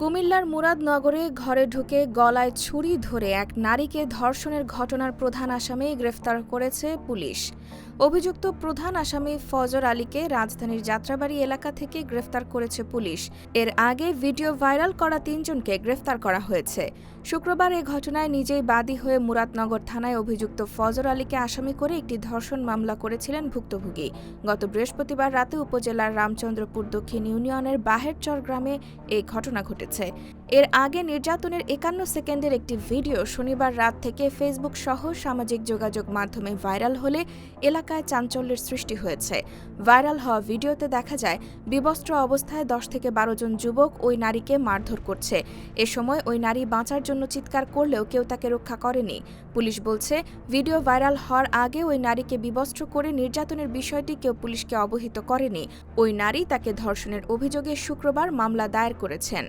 কুমিল্লার মুরাদনগরে ঘরে ঢুকে গলায় ছুরি ধরে এক নারীকে ধর্ষণের ঘটনার প্রধান আসামি গ্রেফতার করেছে পুলিশ। অভিযুক্ত প্রধান আসামি ফজর আলীকে রাজধানীর যাত্রাবাড়ী এলাকা থেকে গ্রেফতার করেছে পুলিশ। এর আগে ভিডিও ভাইরাল করা ৩ জনকে গ্রেফতার করা হয়েছে। শুক্রবার এ ঘটনায় নিজেই বাদী হয়ে মুরাদনগর থানায় অভিযুক্ত ফজর আলীকে আসামি করে একটি ধর্ষণ মামলা করেছিলেন ভুক্তভোগী। গত বৃহস্পতিবার রাতে উপজেলার রামচন্দ্রপুর দক্ষিণ ইউনিয়নের বাহেরচর গ্রামে এই ঘটনা ঘটেছে। এর আগে নির্যাতনের ৫১ সেকেন্ডের একটি ভিডিও শনিবার রাত থেকে ফেসবুক সহ সামাজিক যোগাযোগ মাধ্যমে ভাইরাল হলে এলাকায় চাঞ্চল্যের সৃষ্টি হয়েছে। ভাইরাল হওয়া ভিডিওতে দেখা যায় বিবস্ত্র অবস্থায় ১০ থেকে ১২ জন যুবক ওই নারীকে মারধর করছে। এ সময় ওই নারী বাঁচার জন্য চিৎকার করলেও কেউ তাকে রক্ষা করেনি। পুলিশ বলছে, ভিডিও ভাইরাল হওয়ার আগে ওই নারীকে বিবস্ত্র করে নির্যাতনের বিষয়টি কেউ পুলিশকে অবহিত করেনি। ওই নারী তাকে ধর্ষণের অভিযোগে শুক্রবার মামলা দায়ের করেছেন।